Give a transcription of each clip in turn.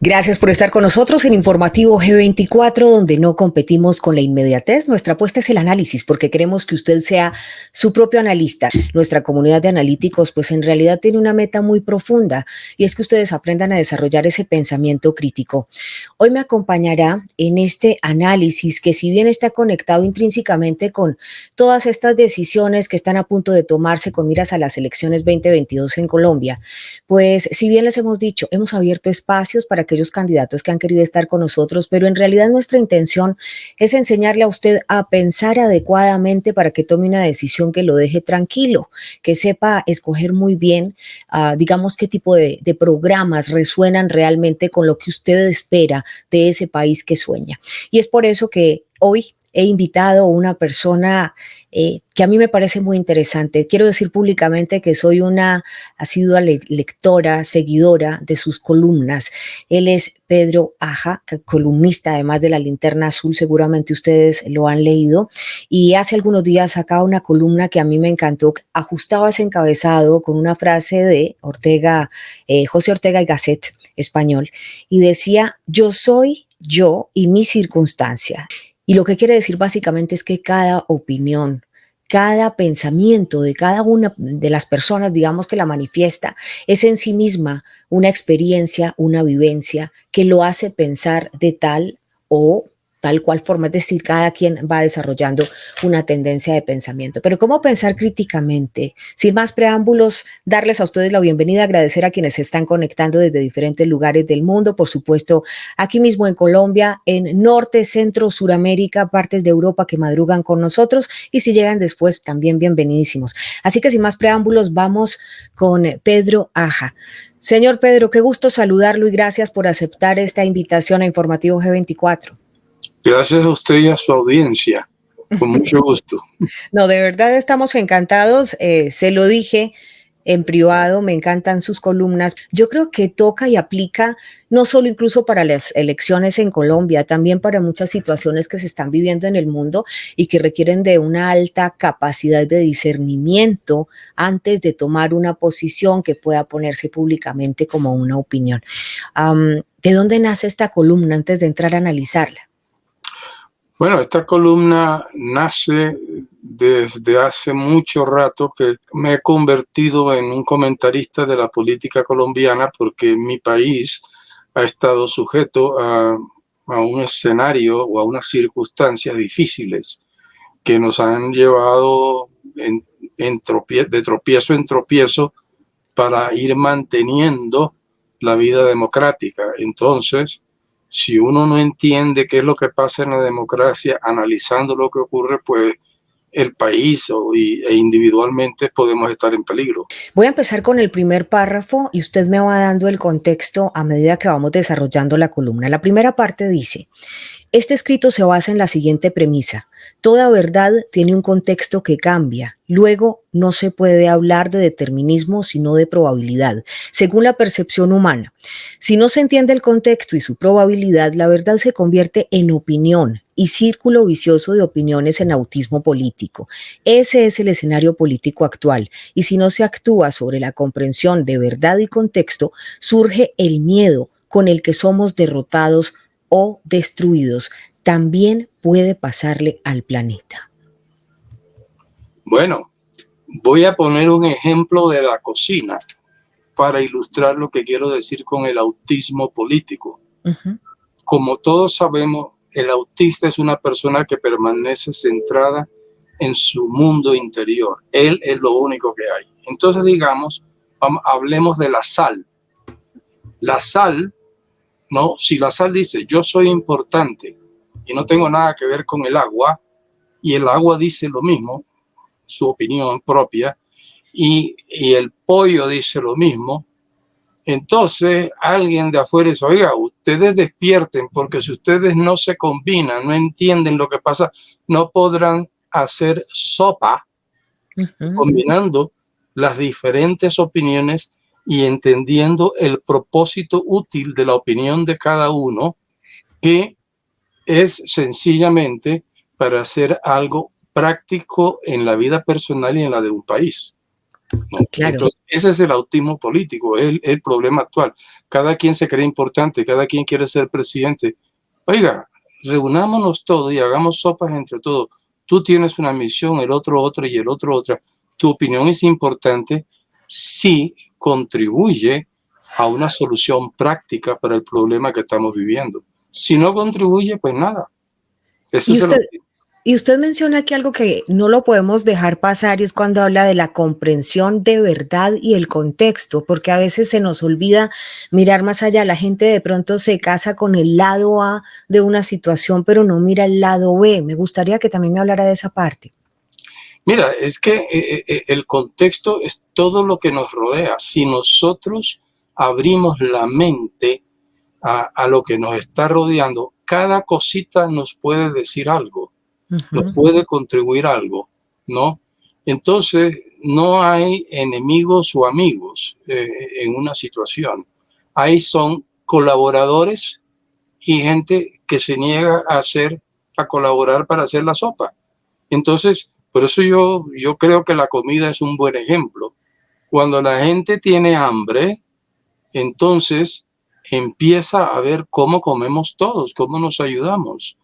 Gracias por estar con nosotros en Informativo G24, donde no competimos con la inmediatez. Nuestra apuesta es el análisis, porque queremos que usted sea su propio analista. Nuestra comunidad de analíticos, pues en realidad tiene una meta muy profunda, y es que ustedes aprendan a desarrollar ese pensamiento crítico. Hoy me acompañará en este análisis que, si bien está conectado intrínsecamente con todas estas decisiones que están a punto de tomarse con miras a las elecciones 2022 en Colombia, pues si bien les hemos dicho, hemos abierto espacios para aquellos candidatos que han querido estar con nosotros, pero en realidad nuestra intención es enseñarle a usted a pensar adecuadamente para que tome una decisión que lo deje tranquilo, que sepa escoger muy bien, digamos, qué tipo de programas resuenan realmente con lo que usted espera de ese país que sueña. Y es por eso que hoy he invitado a una persona que a mí me parece muy interesante. Quiero decir públicamente que soy una asidua lectora, seguidora de sus columnas. Él es Pedro Aja, columnista además de La Linterna Azul, seguramente ustedes lo han leído, y hace algunos días sacaba una columna que a mí me encantó. Ajustaba ese encabezado con una frase de Ortega, José Ortega y Gasset, español, y decía: yo soy yo y mi circunstancia. Y lo que quiere decir básicamente es que cada opinión, cada pensamiento de cada una de las personas, digamos, que la manifiesta, es en sí misma una experiencia, una vivencia que lo hace pensar de tal o tal cual forma. Es decir, cada quien va desarrollando una tendencia de pensamiento. Pero ¿cómo pensar críticamente? Sin más preámbulos, darles a ustedes la bienvenida, agradecer a quienes se están conectando desde diferentes lugares del mundo, por supuesto, aquí mismo en Colombia, en Norte, Centro, Suramérica, partes de Europa que madrugan con nosotros, y si llegan después, también bienvenidísimos. Así que sin más preámbulos, vamos con Pedro Aja. Señor Pedro, qué gusto saludarlo y gracias por aceptar esta invitación a Informativo G24. Gracias a usted y a su audiencia. Con mucho gusto. No, de verdad estamos encantados. Se lo dije en privado, me encantan sus columnas. Yo creo que toca y aplica no solo incluso para las elecciones en Colombia, también para muchas situaciones que se están viviendo en el mundo y que requieren de una alta capacidad de discernimiento antes de tomar una posición que pueda ponerse públicamente como una opinión. ¿De dónde nace esta columna antes de entrar a analizarla? Bueno, esta columna nace desde hace mucho rato, que me he convertido en un comentarista de la política colombiana, porque mi país ha estado sujeto a un escenario o a unas circunstancias difíciles que nos han llevado de tropiezo en tropiezo para ir manteniendo la vida democrática. Entonces, si uno no entiende qué es lo que pasa en la democracia, analizando lo que ocurre, pues el país e individualmente podemos estar en peligro. Voy a empezar con el primer párrafo y usted me va dando el contexto a medida que vamos desarrollando la columna. La primera parte dice: este escrito se basa en la siguiente premisa: toda verdad tiene un contexto que cambia. Luego, no se puede hablar de determinismo, sino de probabilidad, según la percepción humana. Si no se entiende el contexto y su probabilidad, la verdad se convierte en opinión y círculo vicioso de opiniones en autismo político. Ese es el escenario político actual, y si no se actúa sobre la comprensión de verdad y contexto, surge el miedo con el que somos derrotados o destruidos. También puede pasarle al planeta. Bueno, voy a poner un ejemplo de la cocina para ilustrar lo que quiero decir con el autismo político. Como todos sabemos, el autista es una persona que permanece centrada en su mundo interior. Él es lo único que hay. Entonces, digamos, hablemos de la sal. La sal, ¿no? Si la sal dice yo soy importante y no tengo nada que ver con el agua, y el agua dice lo mismo, su opinión propia, y el pollo dice lo mismo, entonces alguien de afuera dice: oiga, ustedes despierten, porque si ustedes no se combinan, no entienden lo que pasa, no podrán hacer sopa combinando las diferentes opiniones y entendiendo el propósito útil de la opinión de cada uno, que es sencillamente para hacer algo práctico en la vida personal y en la de un país. ¿no? Claro. Entonces, ese es el autismo político, es el problema actual. Cada quien se cree importante, cada quien quiere ser presidente. Oiga, reunámonos todos y hagamos sopas entre todos. Tú tienes una misión, el otro otra y el otro otra. Tu opinión es importante si contribuye a una solución práctica para el problema que estamos viviendo. Si no contribuye, pues nada. Ese es el autismo. Y usted menciona aquí algo que no lo podemos dejar pasar y es cuando habla de la comprensión de verdad y el contexto, porque a veces se nos olvida mirar más allá. La gente de pronto se casa con el lado A de una situación, pero no mira el lado B. Me gustaría que también me hablara de esa parte. Mira, es que el contexto es todo lo que nos rodea. Si nosotros abrimos la mente a lo que nos está rodeando, cada cosita nos puede decir algo, nos puede contribuir algo, ¿no? Entonces, no hay enemigos o amigos en una situación. Ahí son colaboradores y gente que se niega a colaborar para hacer la sopa. Entonces, por eso yo creo que la comida es un buen ejemplo. Cuando la gente tiene hambre, entonces empieza a ver cómo comemos todos, cómo nos ayudamos.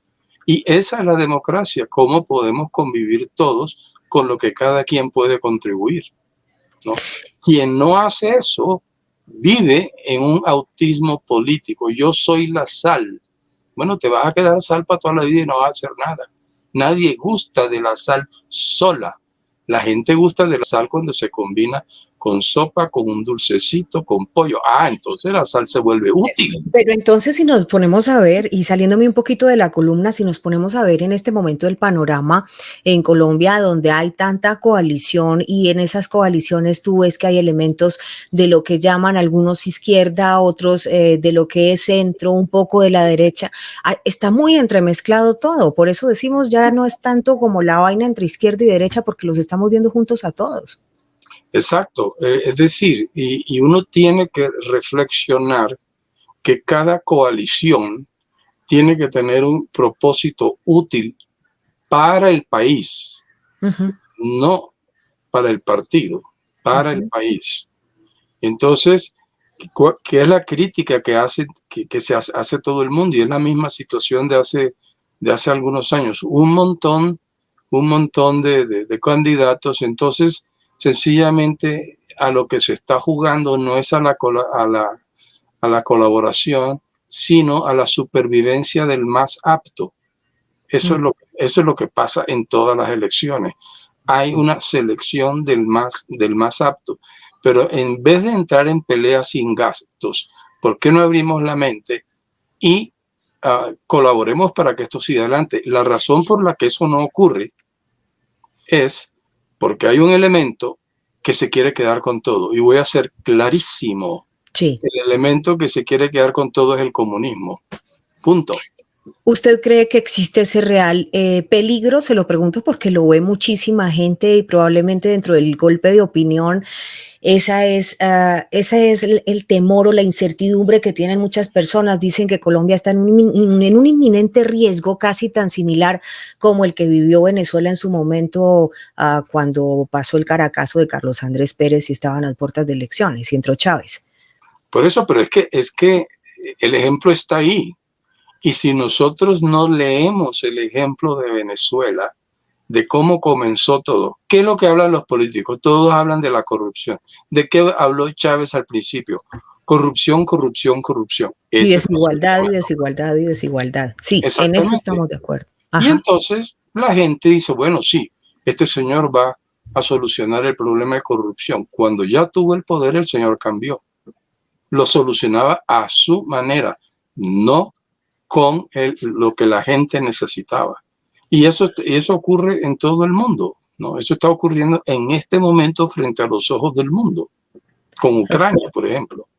Y esa es la democracia, cómo podemos convivir todos con lo que cada quien puede contribuir, ¿no? Quien no hace eso vive en un autismo político. Yo soy la sal. Bueno, te vas a quedar sal para toda la vida y no vas a hacer nada. Nadie gusta de la sal sola. La gente gusta de la sal cuando se combina con sopa, con un dulcecito, con pollo. Entonces la sal se vuelve útil. Pero entonces si nos ponemos a ver, y saliéndome un poquito de la columna, si nos ponemos a ver en este momento el panorama en Colombia, donde hay tanta coalición y en esas coaliciones tú ves que hay elementos de lo que llaman algunos izquierda, otros de lo que es centro, un poco de la derecha, está muy entremezclado todo, por eso decimos ya no es tanto como la vaina entre izquierda y derecha, porque los estamos viendo juntos a todos. Exacto, es decir, y uno tiene que reflexionar que cada coalición tiene que tener un propósito útil para el país, no para el partido, para el país. Entonces, ¿qué es la crítica que se hace todo el mundo? Y es la misma situación de hace algunos años. Un montón de candidatos. Entonces, sencillamente a lo que se está jugando no es a la colaboración, sino a la supervivencia del más apto. Eso es lo que pasa en todas las elecciones. Hay una selección del más apto. Pero en vez de entrar en peleas sin gastos, ¿por qué no abrimos la mente y colaboremos para que esto siga adelante? La razón por la que eso no ocurre es porque hay un elemento que se quiere quedar con todo. Y voy a ser clarísimo. Sí. El elemento que se quiere quedar con todo es el comunismo. Punto. ¿Usted cree que existe ese real peligro? Se lo pregunto porque lo ve muchísima gente y probablemente dentro del golpe de opinión ese es el temor o la incertidumbre que tienen muchas personas. Dicen que Colombia está en un inminente riesgo casi tan similar como el que vivió Venezuela en su momento cuando pasó el Caracazo de Carlos Andrés Pérez y estaban a las puertas de elecciones y entró Chávez. Por eso, pero es que el ejemplo está ahí. Y si nosotros no leemos el ejemplo de Venezuela, de cómo comenzó todo, ¿qué es lo que hablan los políticos? Todos hablan de la corrupción. ¿De qué habló Chávez al principio? Corrupción, corrupción, corrupción. Y desigualdad, y desigualdad, y desigualdad. Sí, en eso estamos de acuerdo. Ajá. Y entonces la gente dice, bueno, sí, este señor va a solucionar el problema de corrupción. Cuando ya tuvo el poder, el señor cambió. Lo solucionaba a su manera, no con lo que la gente necesitaba. Y eso ocurre en todo el mundo, ¿no? Eso está ocurriendo en este momento frente a los ojos del mundo, con Ucrania, por ejemplo.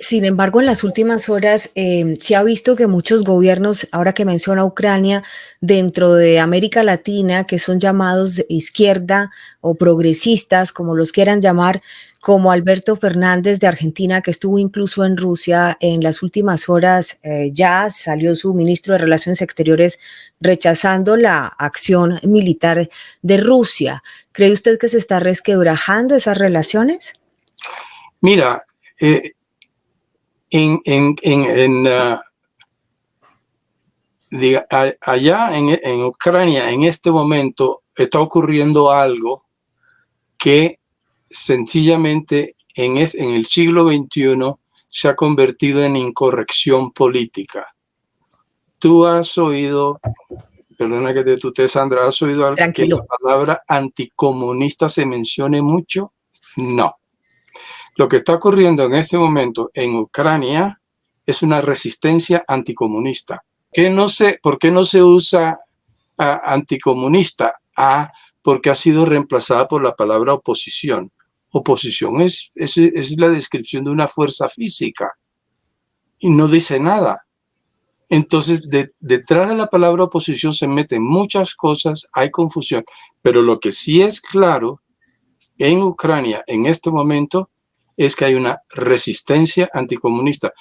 Sin embargo, en las últimas horas se ha visto que muchos gobiernos, ahora que menciona Ucrania, dentro de América Latina, que son llamados izquierda o progresistas, como los quieran llamar, como Alberto Fernández de Argentina, que estuvo incluso en Rusia en las últimas horas. Ya salió su ministro de Relaciones Exteriores rechazando la acción militar de Rusia. ¿Cree usted que se está resquebrajando esas relaciones? Mira, allá en Ucrania en este momento está ocurriendo algo que sencillamente en el siglo XXI se ha convertido en incorrección política. Tú has oído, perdona que te tutee, Sandra, ¿has oído que la palabra anticomunista se mencione mucho? No. Lo que está ocurriendo en este momento en Ucrania es una resistencia anticomunista. ¿Por qué no se usa anticomunista? Porque ha sido reemplazada por la palabra oposición. Oposición es la descripción de una fuerza física y no dice nada. Entonces, detrás de la palabra oposición se meten muchas cosas, hay confusión, pero lo que sí es claro en Ucrania en este momento es que hay una resistencia anticomunista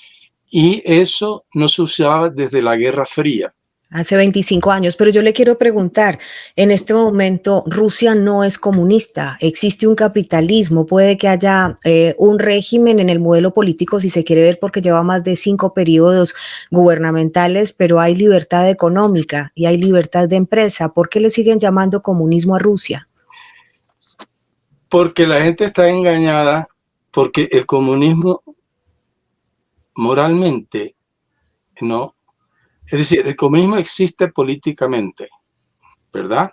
y eso no se usaba desde la Guerra Fría. Hace 25 años, pero yo le quiero preguntar, en este momento Rusia no es comunista, existe un capitalismo, puede que haya un régimen en el modelo político, si se quiere ver, porque lleva más de 5 periodos gubernamentales, pero hay libertad económica y hay libertad de empresa. ¿Por qué le siguen llamando comunismo a Rusia? Porque la gente está engañada, porque el comunismo moralmente, ¿no? Es decir, el comunismo existe políticamente, ¿verdad?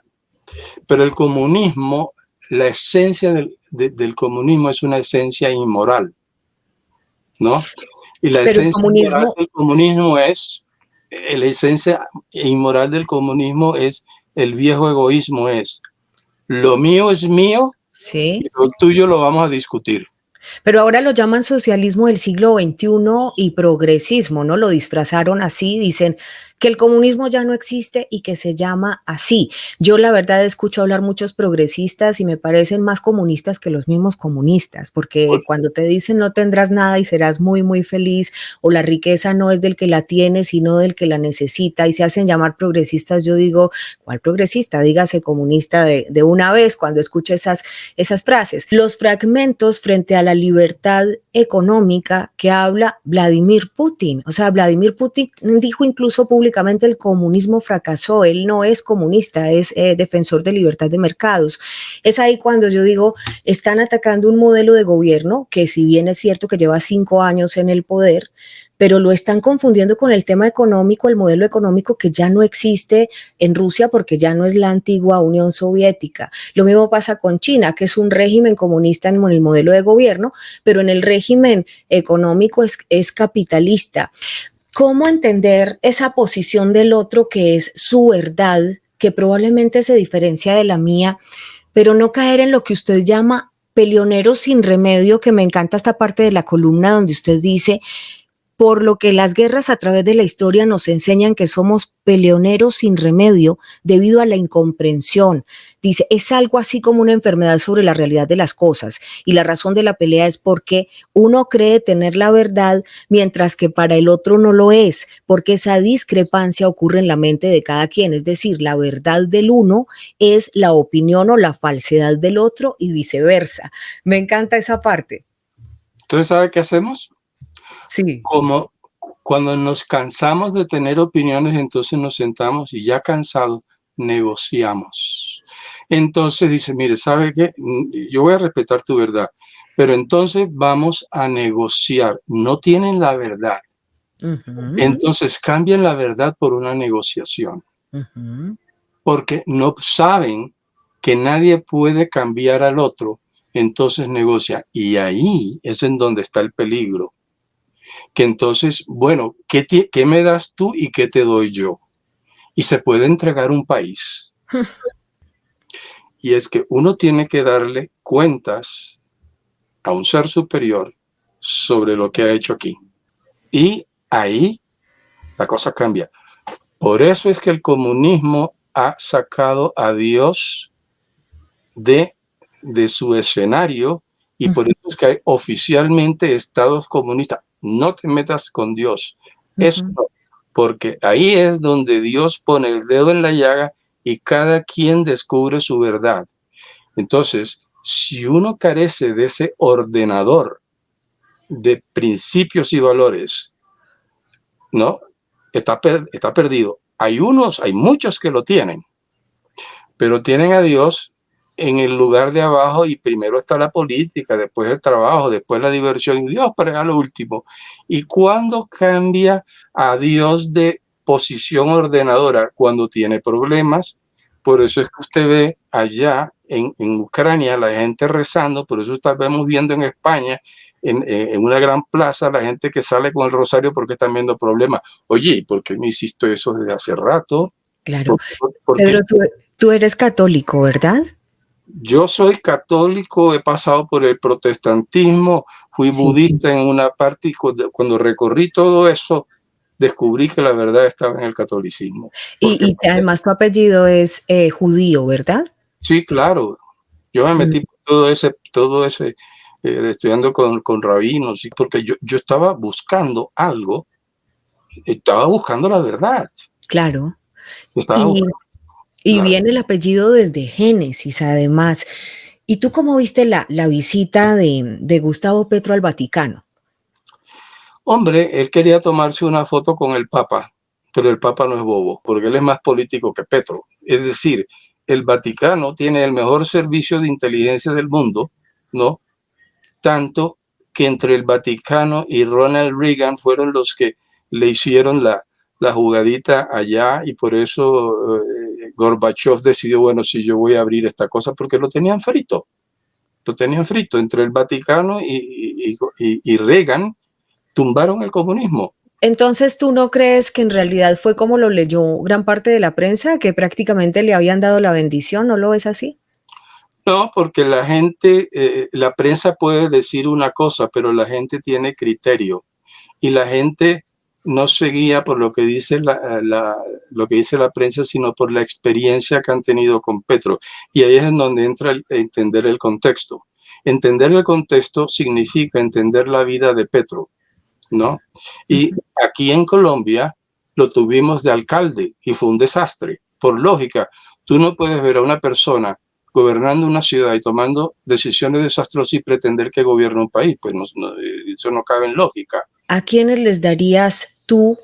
Pero el comunismo, la esencia del comunismo es una esencia inmoral, ¿no? Y la esencia inmoral del comunismo es, la esencia inmoral del comunismo es el viejo egoísmo, es lo mío es mío, sí, y lo tuyo lo vamos a discutir. Pero ahora lo llaman socialismo del siglo XXI y progresismo, ¿no? Lo disfrazaron así, dicen que el comunismo ya no existe y que se llama así. Yo la verdad escucho hablar muchos progresistas y me parecen más comunistas que los mismos comunistas, porque cuando te dicen no tendrás nada y serás muy, muy feliz, o la riqueza no es del que la tiene, sino del que la necesita, y se hacen llamar progresistas, yo digo, ¿cuál progresista? Dígase comunista de una vez cuando escucho esas frases. Los fragmentos frente a la libertad económica que habla Vladimir Putin. O sea, Vladimir Putin dijo incluso públicamente el comunismo fracasó, él no es comunista, es defensor de libertad de mercados. Es ahí cuando yo digo, están atacando un modelo de gobierno que si bien es cierto que lleva 5 años en el poder, pero lo están confundiendo con el tema económico, el modelo económico que ya no existe en Rusia porque ya no es la antigua Unión Soviética. Lo mismo pasa con China, que es un régimen comunista en el modelo de gobierno, pero en el régimen económico es capitalista. ¿Cómo entender esa posición del otro que es su verdad, que probablemente se diferencia de la mía, pero no caer en lo que usted llama peleoneros sin remedio, que me encanta esta parte de la columna donde usted dice, por lo que las guerras a través de la historia nos enseñan que somos peleoneros sin remedio debido a la incomprensión. Dice, es algo así como una enfermedad sobre la realidad de las cosas y la razón de la pelea es porque uno cree tener la verdad mientras que para el otro no lo es, porque esa discrepancia ocurre en la mente de cada quien, es decir, la verdad del uno es la opinión o la falsedad del otro y viceversa. Me encanta esa parte. Entonces, ¿sabe qué hacemos? Sí. Como cuando nos cansamos de tener opiniones, entonces nos sentamos y ya cansados negociamos. Entonces dice, mire, ¿sabe qué? Yo voy a respetar tu verdad, pero entonces vamos a negociar. No tienen la verdad. Entonces cambian la verdad por una negociación. Porque no saben que nadie puede cambiar al otro, entonces negocian. Y ahí es en donde está el peligro. Que entonces, bueno, ¿qué me das tú y qué te doy yo? Y se puede entregar un país. Y es que uno tiene que darle cuentas a un ser superior sobre lo que ha hecho aquí. Y ahí la cosa cambia. Por eso es que el comunismo ha sacado a Dios de su escenario Y por eso es que hay oficialmente estados comunistas. No te metas con Dios. Eso no, porque ahí es donde Dios pone el dedo en la llaga y cada quien descubre su verdad. Entonces, si uno carece de ese ordenador de principios y valores, ¿no? Está perdido. Hay muchos que lo tienen, pero tienen a Dios en el lugar de abajo y primero está la política, después el trabajo, después la diversión y Dios para lo último. ¿Y cuándo cambia a Dios de posición ordenadora? Cuando tiene problemas. Por eso es que usted ve allá en Ucrania la gente rezando, por eso estamos viendo en España, en una gran plaza, la gente que sale con el rosario porque están viendo problemas. Oye, ¿por qué me hiciste eso desde hace rato? Claro. Pedro, tú eres católico, ¿verdad? Yo soy católico, he pasado por el protestantismo, fui budista en una parte y cuando recorrí todo eso, descubrí que la verdad estaba en el catolicismo. Y además tu apellido es judío, ¿verdad? Sí, claro. Yo me metí por todo ese estudiando con rabinos, porque yo estaba buscando algo, estaba buscando la verdad. Claro. Claro. Viene el apellido desde Génesis, además. ¿Y tú cómo viste la visita de Gustavo Petro al Vaticano? Hombre, él quería tomarse una foto con el Papa, pero el Papa no es bobo, porque él es más político que Petro. Es decir, el Vaticano tiene el mejor servicio de inteligencia del mundo, ¿no? Tanto que entre el Vaticano y Ronald Reagan fueron los que le hicieron la jugadita allá y por eso Gorbachev decidió, bueno, si yo voy a abrir esta cosa, porque lo tenían frito entre el Vaticano y Reagan. Tumbaron el comunismo. Entonces, ¿tú no crees que en realidad fue como lo leyó gran parte de la prensa, que prácticamente le habían dado la bendición? ¿No lo ves así? No, porque la gente, la prensa puede decir una cosa, pero la gente tiene criterio y la gente no se guía por lo que dice lo que dice la prensa, sino por la experiencia que han tenido con Petro. Y ahí es en donde entra entender el contexto. Entender el contexto significa entender la vida de Petro, ¿no? Y aquí en Colombia lo tuvimos de alcalde y fue un desastre. Por lógica, tú no puedes ver a una persona gobernando una ciudad y tomando decisiones desastrosas y pretender que gobierna un país. Pues eso no cabe en lógica. ¿A quiénes les darías tú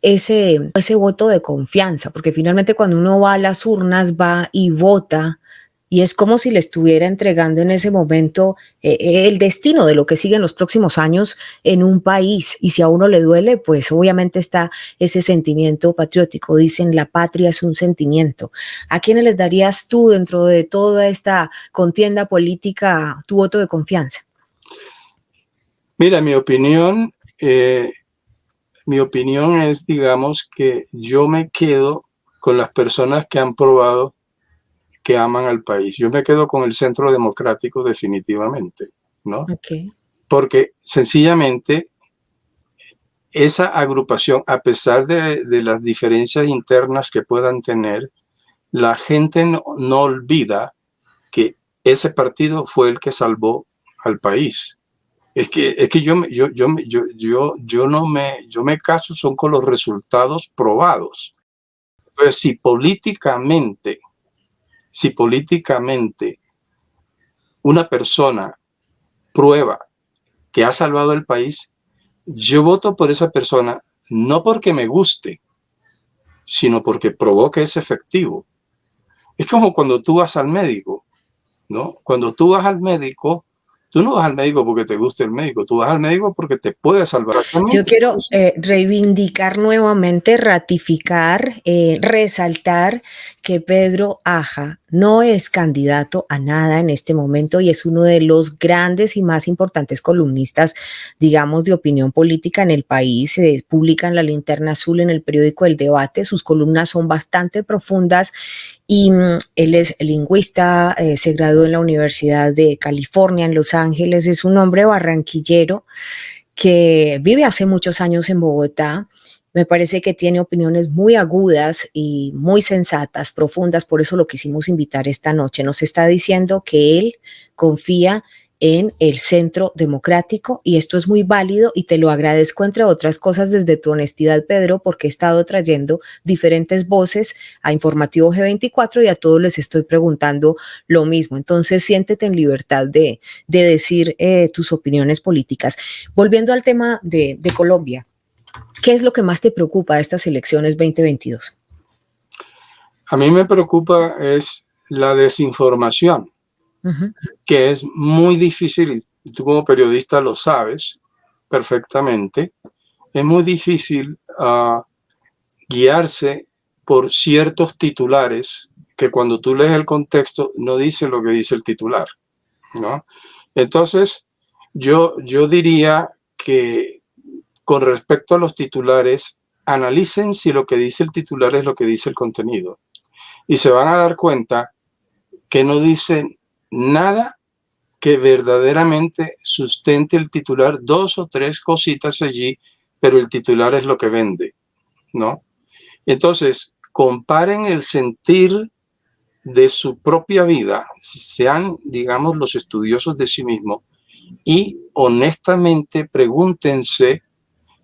ese voto de confianza? Porque finalmente cuando uno va a las urnas, va y vota, y es como si le estuviera entregando en ese momento el destino de lo que sigue en los próximos años en un país. Y si a uno le duele, pues obviamente está ese sentimiento patriótico. Dicen, la patria es un sentimiento. ¿A quiénes les darías tú, dentro de toda esta contienda política, tu voto de confianza? Mira, mi opinión es, digamos, que yo me quedo con las personas que han probado que aman al país. Yo me quedo con el Centro Democrático definitivamente, ¿no? Okay. Porque sencillamente esa agrupación, a pesar de las diferencias internas que puedan tener, la gente no olvida que ese partido fue el que salvó al país. Es que yo me caso son con los resultados probados. Entonces, si políticamente una persona prueba que ha salvado el país, yo voto por esa persona no porque me guste, sino porque probó que es efectivo. Es como cuando tú vas al médico, ¿no? Cuando tú vas al médico, tú no vas al médico porque te guste el médico, tú vas al médico porque te puede salvar. Yo quiero reivindicar nuevamente, ratificar, resaltar que Pedro Aja no es candidato a nada en este momento y es uno de los grandes y más importantes columnistas, digamos, de opinión política en el país. Se publica en la Linterna Azul, en el periódico El Debate. Sus columnas son bastante profundas y él es lingüista, se graduó en la Universidad de California en Los Ángeles. Es un hombre barranquillero que vive hace muchos años en Bogotá. Me parece que tiene opiniones muy agudas y muy sensatas, profundas, por eso lo quisimos invitar esta noche. Nos está diciendo que él confía en el centro democrático, y esto es muy válido y te lo agradezco, entre otras cosas, desde tu honestidad, Pedro, porque he estado trayendo diferentes voces a Informativo G24 y a todos les estoy preguntando lo mismo. Entonces siéntete en libertad de decir tus opiniones políticas. Volviendo al tema de Colombia, ¿qué es lo que más te preocupa de estas elecciones 2022? A mí me preocupa es la desinformación, que es muy difícil, y tú como periodista lo sabes perfectamente, es muy difícil guiarse por ciertos titulares que cuando tú lees el contexto no dice lo que dice el titular, ¿no? Entonces, yo diría que con respecto a los titulares, analicen si lo que dice el titular es lo que dice el contenido. Y se van a dar cuenta que no dicen nada que verdaderamente sustente el titular, 2 o 3 cositas allí, pero el titular es lo que vende, ¿no? Entonces, comparen el sentir de su propia vida, sean, digamos, los estudiosos de sí mismos, y honestamente pregúntense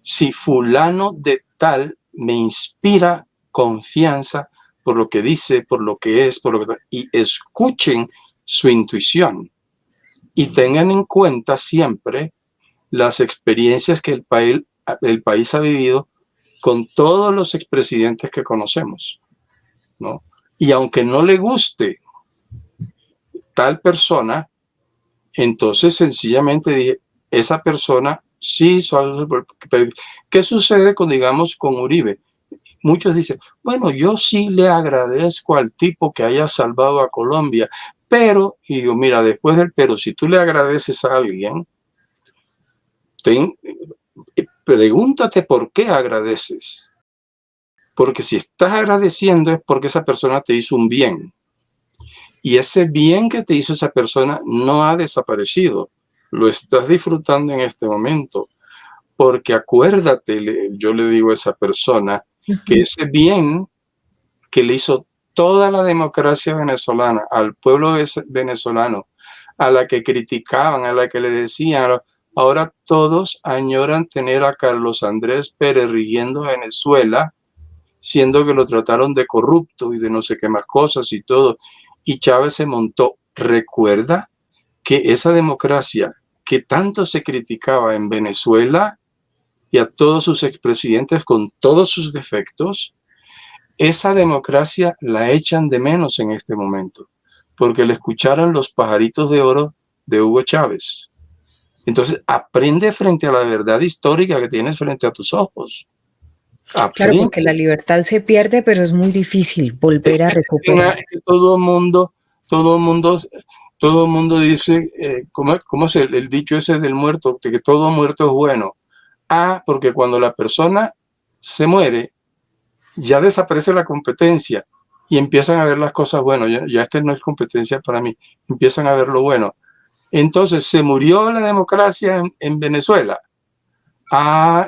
si fulano de tal me inspira confianza por lo que dice, por lo que es, y escuchen su intuición y tengan en cuenta siempre las experiencias que el país ha vivido con todos los expresidentes que conocemos, ¿no? Y aunque no le guste tal persona, entonces sencillamente dije, esa persona sí hizo algo. ¿Qué sucede con, digamos, con Uribe? Muchos dicen, bueno, yo sí le agradezco al tipo que haya salvado a Colombia, pero, y digo, mira, después del pero, si tú le agradeces a alguien, pregúntate por qué agradeces. Porque si estás agradeciendo es porque esa persona te hizo un bien. Y ese bien que te hizo esa persona no ha desaparecido. Lo estás disfrutando en este momento. Porque acuérdate, yo le digo a esa persona, que ese bien que le hizo toda la democracia venezolana, al pueblo venezolano, a la que criticaban, a la que le decían, ahora todos añoran tener a Carlos Andrés Pérez rigiendo Venezuela, siendo que lo trataron de corrupto y de no sé qué más cosas y todo. Y Chávez se montó. Recuerda que esa democracia que tanto se criticaba en Venezuela y a todos sus expresidentes con todos sus defectos, esa democracia la echan de menos en este momento, porque le escucharon los pajaritos de oro de Hugo Chávez. Entonces, aprende frente a la verdad histórica que tienes frente a tus ojos. Aprende. Claro, porque la libertad se pierde, pero es muy difícil volver a recuperar. Todo el mundo dice, ¿cómo es el dicho ese del muerto? Que todo muerto es bueno. Porque cuando la persona se muere, ya desaparece la competencia y empiezan a ver las cosas buenas. Ya esta no es competencia para mí. Empiezan a ver lo bueno. Entonces, se murió la democracia en Venezuela.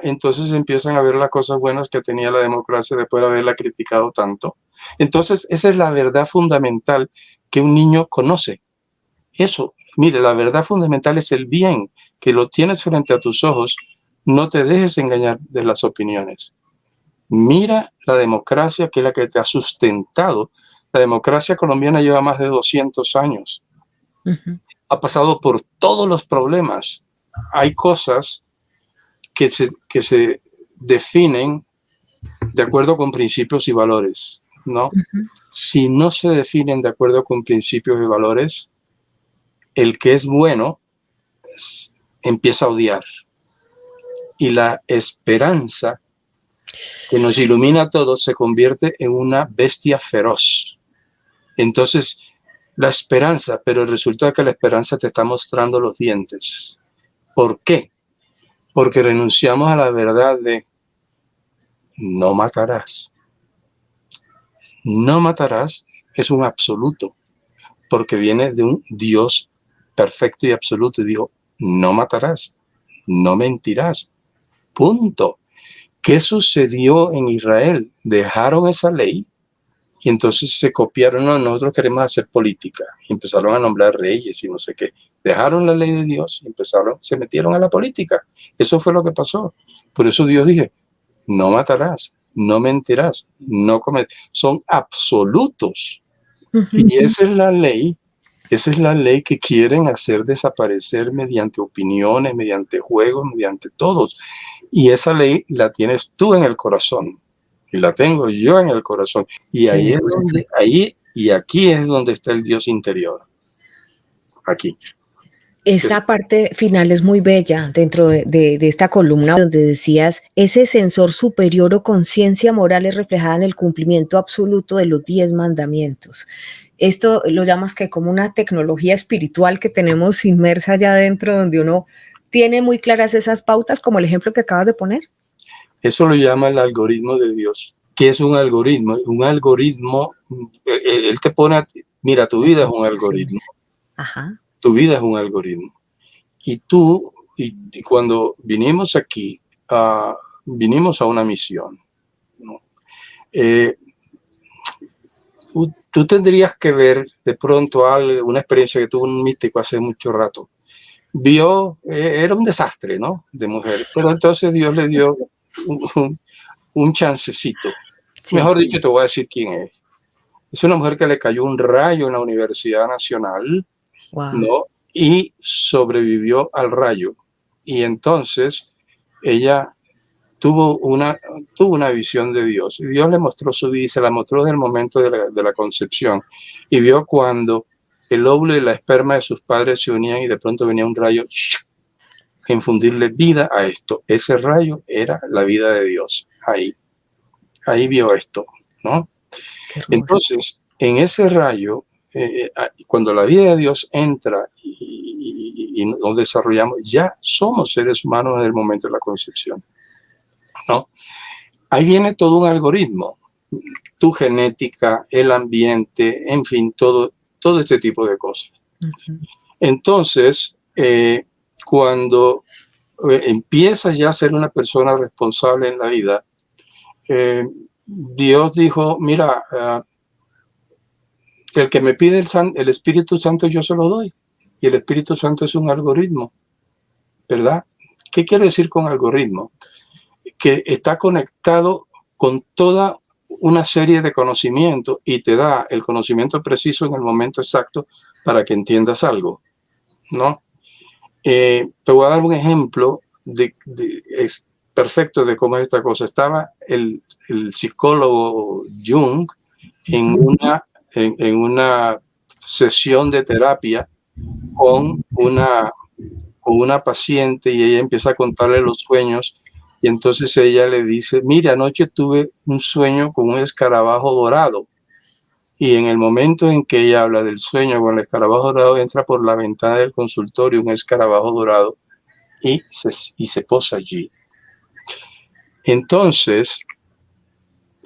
Entonces empiezan a ver las cosas buenas que tenía la democracia después de haberla criticado tanto. Entonces, esa es la verdad fundamental que un niño conoce. Eso, mire, la verdad fundamental es el bien, que lo tienes frente a tus ojos. No te dejes engañar de las opiniones. Mira la democracia, que es la que te ha sustentado. La democracia colombiana lleva más de 200 años. Ha pasado por todos los problemas. Hay cosas que se definen de acuerdo con principios y valores, ¿no? Si no se definen de acuerdo con principios y valores, el que es bueno empieza a odiar. Y la esperanza que nos ilumina a todos se convierte en una bestia feroz. Entonces, la esperanza, pero resulta que la esperanza te está mostrando los dientes. ¿Por qué? Porque renunciamos a la verdad de no matarás. No matarás es un absoluto, porque viene de un Dios perfecto y absoluto. Y dijo, no matarás, no mentirás. Punto. ¿Qué sucedió en Israel? Dejaron esa ley y entonces se copiaron. No, nosotros queremos hacer política. Y empezaron a nombrar reyes y no sé qué. dejaron la ley de Dios y se metieron a la política. Eso fue lo que pasó. Por eso Dios dije, no matarás, no mentirás, no cometerás. Son absolutos. Y esa es la ley que quieren hacer desaparecer mediante opiniones, mediante juegos, mediante todos. Y esa ley la tienes tú en el corazón. Y la tengo yo en el corazón. Y ahí es donde, aquí es donde está el Dios interior. Aquí. Esa parte final es muy bella dentro de esta columna donde decías, ese sensor superior o conciencia moral es reflejada en el cumplimiento absoluto de los 10 mandamientos. Esto lo llamas que como una tecnología espiritual que tenemos inmersa allá adentro, donde uno tiene muy claras esas pautas, como el ejemplo que acabas de poner. Eso lo llama el algoritmo de Dios. ¿Qué es un algoritmo? Un algoritmo, él te pone, mira, tu vida es un algoritmo. Ajá. Tu vida es un algoritmo. Y tú, y cuando vinimos aquí, vinimos a una misión, ¿no? Tú tendrías que ver de pronto una experiencia que tuvo un místico hace mucho rato. Vio, era un desastre, ¿no? De mujer, pero entonces Dios le dio un chancecito. Sí. Mejor dicho, te voy a decir quién es. Es una mujer que le cayó un rayo en la Universidad Nacional, wow, ¿no? Y sobrevivió al rayo. Y entonces ella tuvo una visión de Dios. Y Dios le mostró su vida y se la mostró desde el momento de la concepción. Y vio cuando el óvulo y la esperma de sus padres se unían y de pronto venía un rayo a infundirle vida a esto. Ese rayo era la vida de Dios. Ahí vio esto, ¿no? Entonces, en ese rayo, cuando la vida de Dios entra y nos desarrollamos, ya somos seres humanos en el momento de la concepción, ¿no? Ahí viene todo un algoritmo, tu genética, el ambiente, en fin, todo este tipo de cosas. Entonces, cuando empiezas ya a ser una persona responsable en la vida, Dios dijo, mira, el que me pide el Espíritu Santo yo se lo doy. Y el Espíritu Santo es un algoritmo, ¿verdad? ¿Qué quiero decir con algoritmo? Que está conectado con toda una serie de conocimientos y te da el conocimiento preciso en el momento exacto para que entiendas algo, ¿no? Te voy a dar un ejemplo es perfecto de cómo es esta cosa. Estaba el psicólogo Jung en una sesión de terapia con una paciente y ella empieza a contarle los sueños y entonces ella le dice, mira, anoche tuve un sueño con un escarabajo dorado. Y en el momento en que ella habla del sueño con el escarabajo dorado, entra por la ventana del consultorio un escarabajo dorado y se posa allí. Entonces,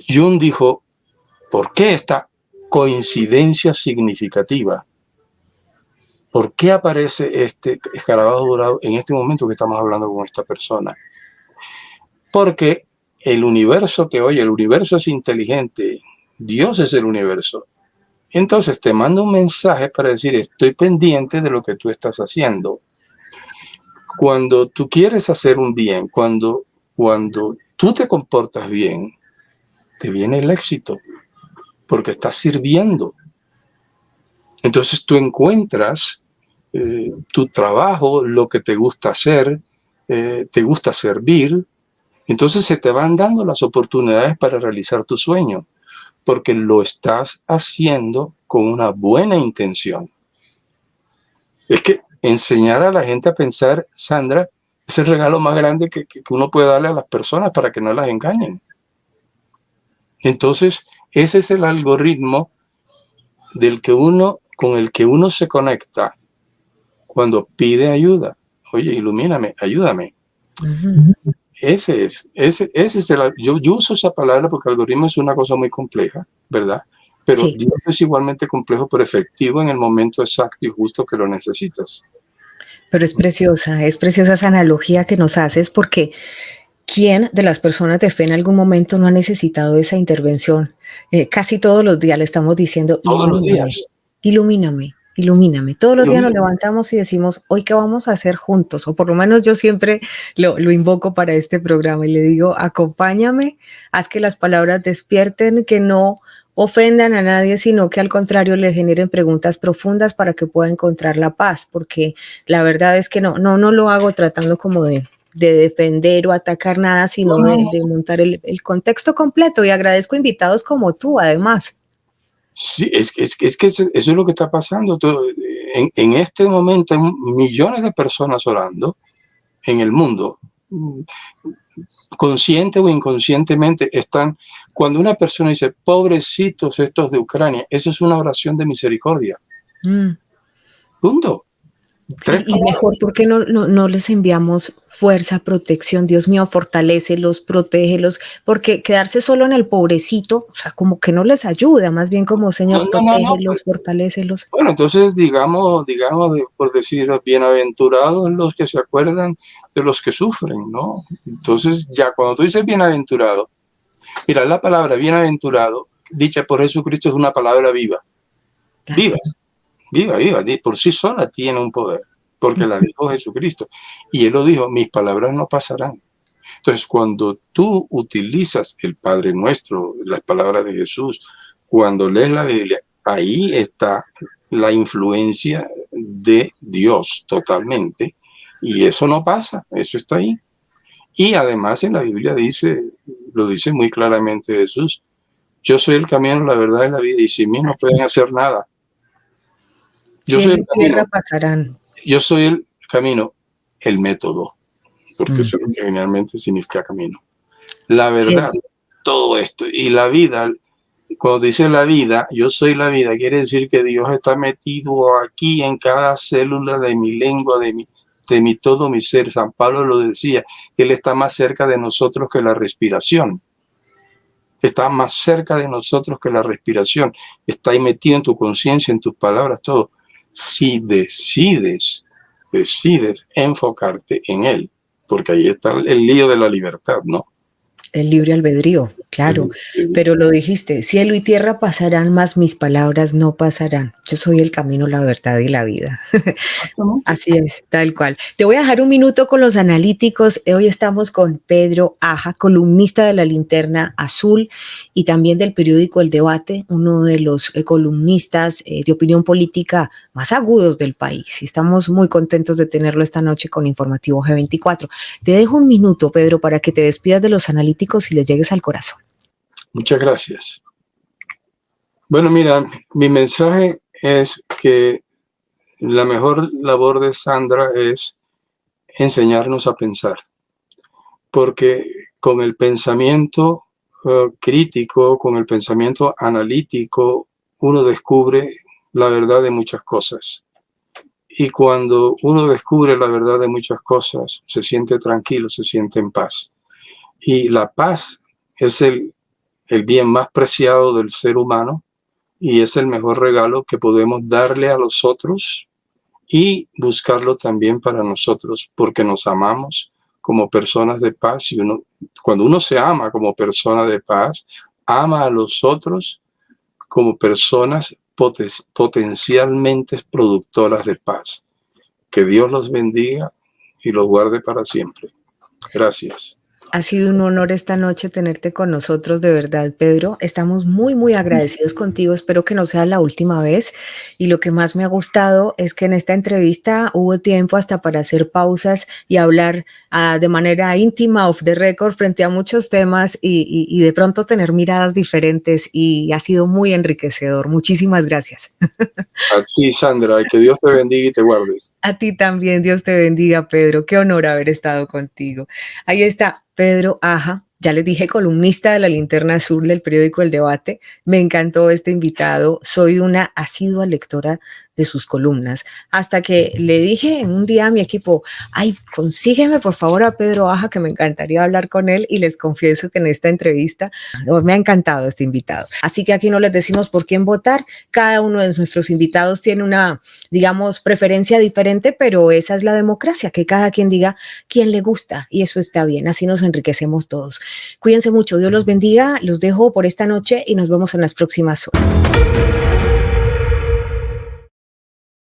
Jung dijo, ¿por qué esta coincidencia significativa? ¿Por qué aparece este escarabajo dorado en este momento que estamos hablando con esta persona? Porque el universo el universo es inteligente, Dios es el universo. Entonces te manda un mensaje para decir, estoy pendiente de lo que tú estás haciendo. Cuando tú quieres hacer un bien, cuando tú te comportas bien, te viene el éxito, porque estás sirviendo. Entonces tú encuentras tu trabajo, lo que te gusta hacer, te gusta servir, entonces se te van dando las oportunidades para realizar tu sueño, porque lo estás haciendo con una buena intención. Es que enseñar a la gente a pensar, Sandra, es el regalo más grande que uno puede darle a las personas para que no las engañen. Entonces, ese es el algoritmo con el que uno se conecta cuando pide ayuda. Oye, ilumíname, ayúdame. Ese es yo uso esa palabra porque algoritmo es una cosa muy compleja, ¿verdad? Pero sí, Dios es igualmente complejo, pero efectivo en el momento exacto y justo que lo necesitas. Pero es preciosa esa analogía que nos haces, porque ¿quién de las personas de fe en algún momento no ha necesitado esa intervención? Casi todos los días le estamos diciendo, ilumíname, ilumíname. ilumíname. Todos los días nos levantamos y decimos, hoy qué vamos a hacer juntos, o por lo menos yo siempre lo invoco para este programa y le digo, acompáñame, haz que las palabras despierten, que no ofendan a nadie, sino que al contrario le generen preguntas profundas para que pueda encontrar la paz, porque la verdad es que no lo hago tratando como de defender o atacar nada, sino de montar el contexto completo, y agradezco invitados como tú, además. Sí, es que eso es lo que está pasando. En este momento hay millones de personas orando en el mundo, consciente o inconscientemente. Cuando una persona dice, pobrecitos estos de Ucrania, eso es una oración de misericordia. Punto. Y mejor, ¿por qué no les enviamos fuerza, protección? Dios mío, fortalécelos, protégelos, porque quedarse solo en el pobrecito, o sea, como que no les ayuda, más bien como, Señor, protégelos, fortalécelos. Bueno, entonces digamos, por decir, bienaventurados los que se acuerdan de los que sufren, ¿no? Entonces, ya cuando tú dices bienaventurado, mira, la palabra bienaventurado, dicha por Jesucristo, es una palabra viva. Viva. Viva, por sí sola tiene un poder, porque la dijo Jesucristo. Y Él lo dijo, mis palabras no pasarán. Entonces, cuando tú utilizas el Padre Nuestro, las palabras de Jesús, cuando lees la Biblia, ahí está la influencia de Dios totalmente. Y eso no pasa, eso está ahí. Y además en la Biblia lo dice muy claramente Jesús, yo soy el camino, la verdad y la vida, y sin mí no pueden hacer nada. Cielo y tierra pasarán. Yo soy el camino, el método, porque eso es lo que generalmente significa camino. La verdad, todo esto, y la vida, cuando dice la vida, yo soy la vida, quiere decir que Dios está metido aquí en cada célula de mi lengua, de mi todo mi ser. San Pablo lo decía, Él está más cerca de nosotros que la respiración. Está más cerca de nosotros que la respiración. Está ahí metido en tu conciencia, en tus palabras, todo. Si decides enfocarte en Él, porque ahí está el lío de la libertad, ¿no? El libre albedrío, claro, pero lo dijiste, cielo y tierra pasarán, mas mis palabras no pasarán. Yo soy el camino, la verdad y la vida. Así es, tal cual. Te voy a dejar un minuto con los analíticos. Hoy estamos con Pedro Aja, columnista de La Linterna Azul y también del periódico El Debate, uno de los columnistas de opinión política más agudos del país. Y estamos muy contentos de tenerlo esta noche con Informativo G24. Te dejo un minuto, Pedro, para que te despidas de los analíticos y les llegues al corazón. Muchas gracias. Bueno, mira, mi mensaje es que la mejor labor de Sandra es enseñarnos a pensar, porque con el pensamiento crítico, con el pensamiento analítico, uno descubre la verdad de muchas cosas. Y cuando uno descubre la verdad de muchas cosas, se siente tranquilo, se siente en paz. Y la paz es el bien más preciado del ser humano y es el mejor regalo que podemos darle a los otros y buscarlo también para nosotros, porque nos amamos como personas de paz. Y cuando uno se ama como persona de paz, ama a los otros como personas potencialmente productoras de paz. Que Dios los bendiga y los guarde para siempre. Gracias. Ha sido un honor esta noche tenerte con nosotros, de verdad, Pedro. Estamos muy, muy agradecidos contigo. Espero que no sea la última vez. Y lo que más me ha gustado es que en esta entrevista hubo tiempo hasta para hacer pausas y hablar de manera íntima, off the record, frente a muchos temas y de pronto tener miradas diferentes. Y ha sido muy enriquecedor. Muchísimas gracias. A ti, Sandra, que Dios te bendiga y te guarde. A ti también, Dios te bendiga, Pedro. Qué honor haber estado contigo. Ahí está Pedro Aja, ya les dije, columnista de La Linterna Azul del periódico El Debate. Me encantó este invitado. Soy una asidua lectora de sus columnas, hasta que le dije un día a mi equipo, ay, consígueme por favor a Pedro Aja, que me encantaría hablar con él, y les confieso que en esta entrevista me ha encantado este invitado. Así que aquí no les decimos por quién votar, cada uno de nuestros invitados tiene una, digamos, preferencia diferente, pero esa es la democracia, que cada quien diga quién le gusta, y eso está bien, así nos enriquecemos todos. Cuídense mucho, Dios los bendiga, los dejo por esta noche y nos vemos en las próximas horas.